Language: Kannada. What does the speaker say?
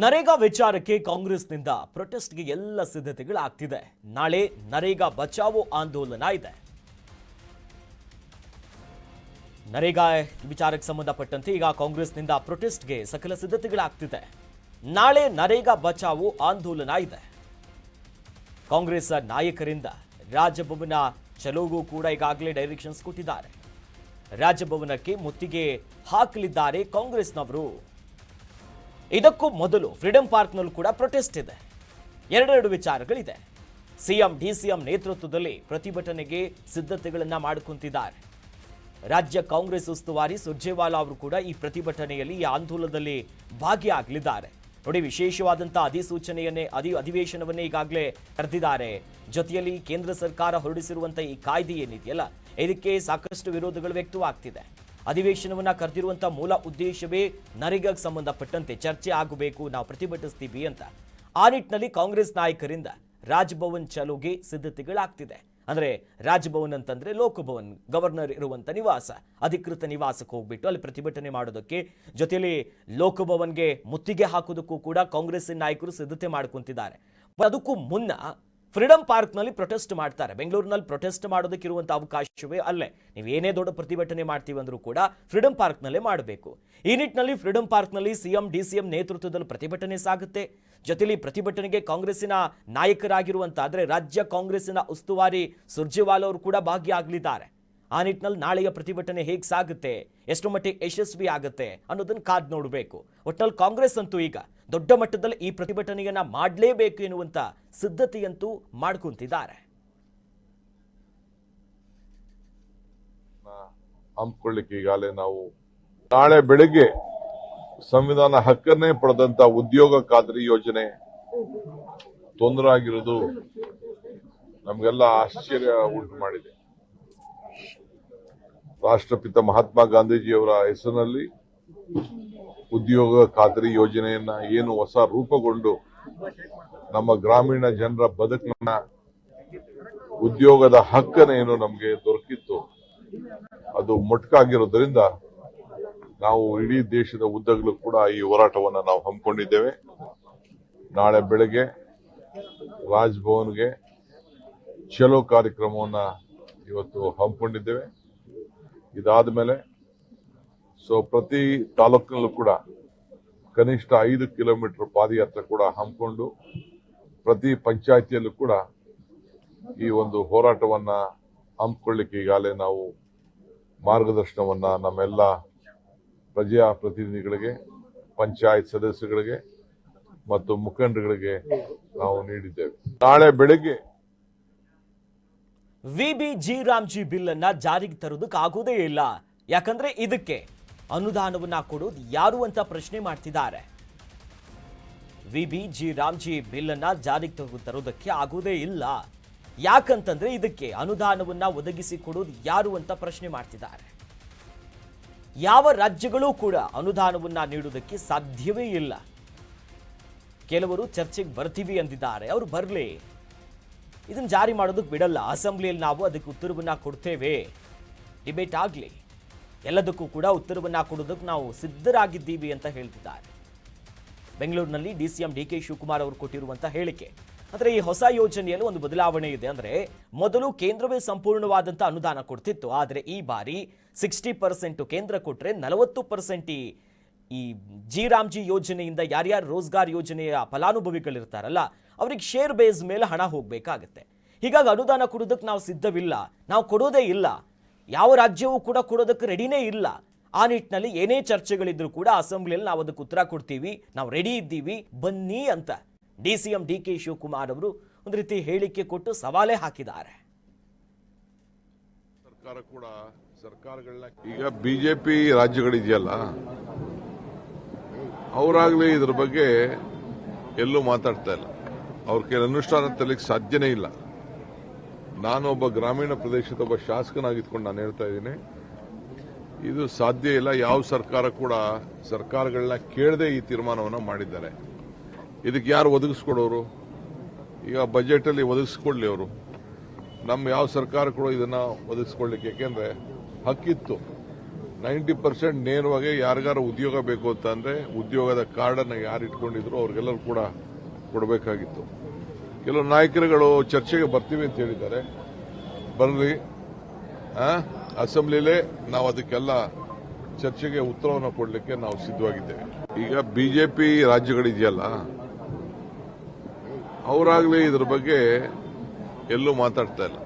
ನರೇಗಾ ವಿಚಾರಕ್ಕೆ ಕಾಂಗ್ರೆಸ್ನಿಂದ ಪ್ರೊಟೆಸ್ಟ್ಗೆ ಎಲ್ಲ ಸಿದ್ಧತೆಗಳಾಗ್ತಿದೆ. ನಾಳೆ ನರೇಗಾ ಬಚಾವೋ ಆಂದೋಲನ ಇದೆ. ನರೇಗಾ ವಿಚಾರಕ್ಕೆ ಸಂಬಂಧಪಟ್ಟಂತೆ ಈಗ ಕಾಂಗ್ರೆಸ್ನಿಂದ ಪ್ರೊಟೆಸ್ಟ್ಗೆ ಸಕಲ ಸಿದ್ಧತೆಗಳಾಗ್ತಿದೆ. ನಾಳೆ ನರೇಗಾ ಬಚಾವೋ ಆಂದೋಲನ ಇದೆ. ಕಾಂಗ್ರೆಸ್ ನಾಯಕರಿಂದ ರಾಜಭವನ ಚಲೋಗೂ ಕೂಡ ಈಗಾಗಲೇ ಡೈರೆಕ್ಷನ್ಸ್ ಕೊಟ್ಟಿದ್ದಾರೆ. ರಾಜಭವನಕ್ಕೆ ಮುತ್ತಿಗೆ ಹಾಕಲಿದ್ದಾರೆ ಕಾಂಗ್ರೆಸ್ನವರು. ಇದಕ್ಕೂ ಮೊದಲು ಫ್ರೀಡಂ ಪಾರ್ಕ್ನಲ್ಲೂ ಕೂಡ ಪ್ರೊಟೆಸ್ಟ್ ಇದೆ. ಎರಡೆರಡು ವಿಚಾರಗಳಿದೆ. ಸಿಎಂ ಡಿಸಿಎಂ ನೇತೃತ್ವದಲ್ಲಿ ಪ್ರತಿಭಟನೆಗೆ ಸಿದ್ಧತೆಗಳನ್ನು ಮಾಡಿಕೊಂತಿದ್ದಾರೆ. ರಾಜ್ಯ ಕಾಂಗ್ರೆಸ್ ಉಸ್ತುವಾರಿ ಸುರ್ಜೇವಾಲಾ ಅವರು ಕೂಡ ಈ ಪ್ರತಿಭಟನೆಯಲ್ಲಿ ಈ ಆಂದೋಲನದಲ್ಲಿ ಭಾಗಿಯಾಗಲಿದ್ದಾರೆ. ನೋಡಿ, ವಿಶೇಷವಾದಂತಹ ಅಧಿವೇಶನವನ್ನೇ ಈಗಾಗಲೇ ಕರೆದಿದ್ದಾರೆ. ಜೊತೆಯಲ್ಲಿ ಕೇಂದ್ರ ಸರ್ಕಾರ ಹೊರಡಿಸಿರುವಂತಹ ಈ ಕಾಯ್ದೆ ಏನಿದೆಯಲ್ಲ, ಇದಕ್ಕೆ ಸಾಕಷ್ಟು ವಿರೋಧಗಳು ವ್ಯಕ್ತವಾಗ್ತಿದೆ. ಅಧಿವೇಶನವನ್ನ ಕರೆದಿರುವಂತಹ ಮೂಲ ಉದ್ದೇಶವೇ ನರೇಗಾಗೆ ಸಂಬಂಧಪಟ್ಟಂತೆ ಚರ್ಚೆ ಆಗಬೇಕು, ನಾವು ಪ್ರತಿಭಟಿಸ್ತೀವಿ ಅಂತ. ಆ ನಿಟ್ಟಿನಲ್ಲಿ ಕಾಂಗ್ರೆಸ್ ನಾಯಕರಿಂದ ರಾಜಭವನ್ ಚಲೋಗೆ ಸಿದ್ಧತೆಗಳಾಗ್ತಿದೆ. ಅಂದ್ರೆ ರಾಜಭವನ್ ಅಂತಂದ್ರೆ ಲೋಕಭವನ್, ಗವರ್ನರ್ ಇರುವಂತ ನಿವಾಸ, ಅಧಿಕೃತ ನಿವಾಸಕ್ಕೆ ಹೋಗ್ಬಿಟ್ಟು ಅಲ್ಲಿ ಪ್ರತಿಭಟನೆ ಮಾಡೋದಕ್ಕೆ, ಜೊತೆಯಲ್ಲಿ ಲೋಕಭವನ್ಗೆ ಮುತ್ತಿಗೆ ಹಾಕೋದಕ್ಕೂ ಕೂಡ ಕಾಂಗ್ರೆಸ್ ನಾಯಕರು ಸಿದ್ಧತೆ ಮಾಡ್ಕೊಂತಿದ್ದಾರೆ. ಅದಕ್ಕೂ ಮುನ್ನ ಫ್ರೀಡಂ ಪಾರ್ಕ್ನಲ್ಲಿ ಪ್ರೊಟೆಸ್ಟ್ ಮಾಡ್ತಾರೆ. ಬೆಂಗಳೂರಿನಲ್ಲಿ ಪ್ರೊಟೆಸ್ಟ್ ಮಾಡೋದಕ್ಕಿರುವಂಥ ಅವಕಾಶವೇ ಅಲ್ಲೇ. ನೀವು ಏನೇ ದೊಡ್ಡ ಪ್ರತಿಭಟನೆ ಮಾಡ್ತೀವಿ ಅಂದ್ರೂ ಕೂಡ ಫ್ರೀಡಂ ಪಾರ್ಕ್ನಲ್ಲೇ ಮಾಡಬೇಕು. ಈ ನಿಟ್ಟಿನಲ್ಲಿ ಫ್ರೀಡಂ ಪಾರ್ಕ್ನಲ್ಲಿ ಸಿಎಂ ಡಿಸಿಎಂ ನೇತೃತ್ವದಲ್ಲಿ ಪ್ರತಿಭಟನೆ ಸಾಗುತ್ತೆ. ಜೊತೆಲಿ ಪ್ರತಿಭಟನೆಗೆ ಕಾಂಗ್ರೆಸ್ಸಿನ ನಾಯಕರಾಗಿರುವಂಥ ಅಂದರೆ ರಾಜ್ಯ ಕಾಂಗ್ರೆಸ್ಸಿನ ಉಸ್ತುವಾರಿ ಸುರ್ಜೇವಾಲಾ ಅವರು ಕೂಡ ಭಾಗಿಯಾಗಲಿದ್ದಾರೆ. ಆ ನಿಟ್ಟಿನಲ್ಲಿ ನಾಳೆಯ ಪ್ರತಿಭಟನೆ ಹೇಗೆ ಸಾಗುತ್ತೆ, ಎಷ್ಟು ಮಟ್ಟಿಗೆ ಯಶಸ್ವಿ ಆಗುತ್ತೆ ಅನ್ನೋದನ್ನು ಕಾದು ನೋಡಬೇಕು. ಒಟ್ಟಿನಲ್ಲಿ ಕಾಂಗ್ರೆಸ್ ಅಂತೂ ಈಗ ದೊಡ್ಡ ಮಟ್ಟದಲ್ಲಿ ಈ ಪ್ರತಿಭಟನೆಯನ್ನ ಮಾಡಲೇಬೇಕು ಎನ್ನುವಂತ ಸಿದ್ಧತೆಯಂತೂ ಮಾಡ್ಕೊಂತಿದ್ದಾರೆ. ಹಮ್ಮಿಕೊಳ್ಳಿಕ್ಕೆ ಈಗಾಗಲೇ ನಾವು ನಾಳೆ ಬೆಳಗ್ಗೆ ಸಂವಿಧಾನ ಹಕ್ಕನ್ನೇ ಪಡೆದಂತ ಉದ್ಯೋಗ ಖಾತ್ರಿ ಯೋಜನೆ ತೊಂದರೆ ಆಗಿರೋದು ನಮಗೆಲ್ಲ ಆಶ್ಚರ್ಯ ಉಂಟು ಮಾಡಿದೆ. ರಾಷ್ಟ್ರಪಿತ ಮಹಾತ್ಮ ಗಾಂಧೀಜಿಯವರ ಹೆಸರಿನಲ್ಲಿ ಉದ್ಯೋಗ ಖಾತ್ರಿ ಯೋಜನೆಯನ್ನ ಏನು ಹೊಸ ರೂಪುಗೊಂಡು ನಮ್ಮ ಗ್ರಾಮೀಣ ಜನರ ಬದುಕನ್ನ, ಉದ್ಯೋಗದ ಹಕ್ಕನ್ನೇನು ನಮಗೆ ದೊರಕಿತ್ತು, ಅದು ಮೊಟಕಾಗಿರೋದ್ರಿಂದ ನಾವು ಇಡೀ ದೇಶದ ಉದ್ದಗಲೂ ಕೂಡ ಈ ಹೋರಾಟವನ್ನು ನಾವು ಹಮ್ಮಿಕೊಂಡಿದ್ದೇವೆ. ನಾಳೆ ಬೆಳಗ್ಗೆ ರಾಜಭವನ್ಗೆ ಚಲೋ ಕಾರ್ಯಕ್ರಮವನ್ನ ಇವತ್ತು ಹಮ್ಮಿಕೊಂಡಿದ್ದೇವೆ. ಇದಾದ ಮೇಲೆ ಪ್ರತಿ ತಾಲೂಕಿನಲ್ಲೂ ಕೂಡ ಕನಿಷ್ಠ 5 ಕಿಲೋಮೀಟರ್ ಪಾದಯಾತ್ರೆ ಕೂಡ ಹಮ್ಮಿಕೊಂಡು ಪ್ರತಿ ಪಂಚಾಯಿತಿಯಲ್ಲೂ ಕೂಡ ಈ ಒಂದು ಹೋರಾಟವನ್ನ ಹಮ್ಮಿಕೊಳ್ಳಿಕ್ಕೆ ಈಗಾಗಲೇ ನಾವು ಮಾರ್ಗದರ್ಶನವನ್ನ ನಮ್ಮೆಲ್ಲ ಪ್ರಜಾಪ್ರತಿನಿಧಿಗಳಿಗೆ, ಪಂಚಾಯತ್ ಸದಸ್ಯಗಳಿಗೆ ಮತ್ತು ಮುಖಂಡರುಗಳಿಗೆ ನಾವು ನೀಡಿದ್ದೇವೆ. ನಾಳೆ ಬೆಳಗ್ಗೆ ವಿಬಿಜಿ ರಾಮ್ಜಿ ಬಿಲ್ ಅನ್ನ ಜಾರಿಗೆ ತರೋದಕ್ಕೆ ಆಗೋದೇ ಇಲ್ಲ. ಯಾಕಂದ್ರೆ ಇದಕ್ಕೆ ಅನುದಾನವನ್ನ ಕೊಡೋದು ಯಾರು ಅಂತ ಪ್ರಶ್ನೆ ಮಾಡ್ತಿದ್ದಾರೆ. ವಿಬಿಜಿ ರಾಮ್ಜಿ ಬಿಲ್ ಅನ್ನ ಜಾರಿಗೆ ತರೋದಕ್ಕೆ ಆಗೋದೇ ಇಲ್ಲ. ಯಾಕಂತಂದ್ರೆ ಇದಕ್ಕೆ ಅನುದಾನವನ್ನ ಒದಗಿಸಿ ಕೊಡೋದು ಯಾರು ಅಂತ ಪ್ರಶ್ನೆ ಮಾಡ್ತಿದ್ದಾರೆ. ಯಾವ ರಾಜ್ಯಗಳೂ ಕೂಡ ಅನುದಾನವನ್ನ ನೀಡುವುದಕ್ಕೆ ಸಾಧ್ಯವೇ ಇಲ್ಲ. ಕೆಲವರು ಚರ್ಚೆಗೆ ಬರ್ತೀವಿ ಅಂದಿದ್ದಾರೆ, ಅವರು ಬರಲಿ, ಇದನ್ನು ಜಾರಿ ಮಾಡೋದಕ್ಕೆ ಬಿಡಲ್ಲ. ಅಸೆಂಬ್ಲಿಯಲ್ಲಿ ನಾವು ಅದಕ್ಕೆ ಉತ್ತರವನ್ನ ಕೊಡ್ತೇವೆ, ಡಿಬೇಟ್ ಆಗಲಿ, ಎಲ್ಲದಕ್ಕೂ ಕೂಡ ಉತ್ತರವನ್ನ ಕೊಡೋದಕ್ಕೆ ನಾವು ಸಿದ್ಧರಾಗಿದ್ದೀವಿ ಅಂತ ಹೇಳ್ತಿದ್ದಾರೆ. ಬೆಂಗಳೂರಿನಲ್ಲಿ ಡಿಸಿಎಂ ಡಿಕೆ ಶಿವಕುಮಾರ್ ಅವರು ಕೊಟ್ಟಿರುವಂಥ ಹೇಳಿಕೆ. ಅಂದರೆ ಈ ಹೊಸ ಯೋಜನೆಯಲ್ಲಿ ಒಂದು ಬದಲಾವಣೆ ಇದೆ. ಅಂದರೆ ಮೊದಲು ಕೇಂದ್ರವೇ ಸಂಪೂರ್ಣವಾದಂಥ ಅನುದಾನ ಕೊಡ್ತಿತ್ತು, ಆದರೆ ಈ ಬಾರಿ 60% ಕೇಂದ್ರ ಕೊಟ್ಟರೆ 40% ಈ ಜಿ ರಾಮ್ಜಿ ಯೋಜನೆಯಿಂದ ಯಾರ್ಯಾರು ರೋಜ್ಗಾರ್ ಯೋಜನೆಯ ಫಲಾನುಭವಿಗಳಿರ್ತಾರಲ್ಲ ಅವ್ರಿಗೆ ಶೇರ್ ಬೇಸ್ ಮೇಲೆ ಹಣ ಹೋಗಬೇಕಾಗತ್ತೆ. ಹೀಗಾಗಿ ಅನುದಾನ ಕೊಡೋದಕ್ಕೆ ನಾವು ಸಿದ್ಧವಿಲ್ಲ, ನಾವು ಕೊಡೋದೇ ಇಲ್ಲ, ಯಾವ ರಾಜ್ಯವೂ ಕೂಡ ಕೊಡೋದಕ್ಕೆ ರೆಡಿನೇ ಇಲ್ಲ. ಆ ನಿಟ್ಟಿನಲ್ಲಿ ಏನೇ ಚರ್ಚೆಗಳಿದ್ರು ಕೂಡ ಅಸೆಂಬ್ಲಿಯಲ್ಲಿ ನಾವು ಅದಕ್ಕೆ ಉತ್ತರ ಕೊಡ್ತೀವಿ, ನಾವು ರೆಡಿ ಇದ್ದೀವಿ, ಬನ್ನಿ ಅಂತ ಡಿಸಿಎಂ ಡಿಕೆ ಶಿವಕುಮಾರ್ ಅವರು ಒಂದು ರೀತಿ ಹೇಳಿಕೆ ಕೊಟ್ಟು ಸವಾಲೇ ಹಾಕಿದ್ದಾರೆ. ಸರ್ಕಾರ ಕೂಡ ಸರ್ಕಾರಗಳನ್ನ ಈಗ ಬಿಜೆಪಿ ರಾಜ್ಯಗಳಿದೆಯಲ್ಲ, ಅವರಾಗಲೇ ಇದ್ರ ಬಗ್ಗೆ ಎಲ್ಲೂ ಮಾತಾಡ್ತಾ ಇಲ್ಲ. ಅವ್ರ ಕೆಲ ಅನುಷ್ಠಾನ ತರಲಿಕ್ಕೆ ಸಾಧ್ಯನೇ ಇಲ್ಲ. ನಾನೊಬ್ಬ ಗ್ರಾಮೀಣ ಪ್ರದೇಶದ ಒಬ್ಬ ಶಾಸಕನಾಗಿದ್ಕೊಂಡು ನಾನು ಹೇಳ್ತಾ ಇದ್ದೀನಿ, ಇದು ಸಾಧ್ಯ ಇಲ್ಲ. ಯಾವ ಸರ್ಕಾರ ಕೂಡ ಸರ್ಕಾರಗಳನ್ನ ಕೇಳದೆ ಈ ತೀರ್ಮಾನವನ್ನು ಮಾಡಿದ್ದಾರೆ. ಇದಕ್ಕೆ ಯಾರು ಒದಗಿಸ್ಕೊಡೋರು? ಈಗ ಬಜೆಟ್ ಅಲ್ಲಿ ಒದಗಿಸ್ಕೊಡ್ಲಿ ಅವರು. ನಮ್ಮ ಯಾವ ಸರ್ಕಾರ ಕೂಡ ಇದನ್ನ ಒದಗಿಸ್ಕೊಡ್ಲಿಕ್ಕೆ, ಯಾಕೆಂದ್ರೆ ಹಕ್ಕಿತ್ತು 90% ನೇರವಾಗಿ ಯಾರಿಗಾರ ಉದ್ಯೋಗ ಬೇಕು ಅಂತ ಅಂದ್ರೆ ಉದ್ಯೋಗದ ಕಾರ್ಡನ್ನು ಯಾರು ಇಟ್ಕೊಂಡಿದ್ರು ಅವ್ರಿಗೆಲ್ಲರೂ ಕೂಡ ಕೊಡಬೇಕಾಗಿತ್ತು. ಕೆಲವು ನಾಯಕರುಗಳು ಚರ್ಚೆಗೆ ಬರ್ತೀವಿ ಅಂತ ಹೇಳಿದ್ದಾರೆ. ಬರ್ರಿ, ಅಸೆಂಬ್ಲಿಲೇ ನಾವು ಅದಕ್ಕೆಲ್ಲ ಚರ್ಚೆಗೆ ಉತ್ತರವನ್ನು ಕೊಡಲಿಕ್ಕೆ ನಾವು ಸಿದ್ಧವಾಗಿದ್ದೇವೆ. ಈಗ ಬಿಜೆಪಿ ರಾಜ್ಯಗಳಿದೆಯಲ್ಲ, ಅವರಾಗಲೇ ಇದ್ರ ಬಗ್ಗೆ ಎಲ್ಲೂ ಮಾತಾಡ್ತಾ ಇಲ್ಲ.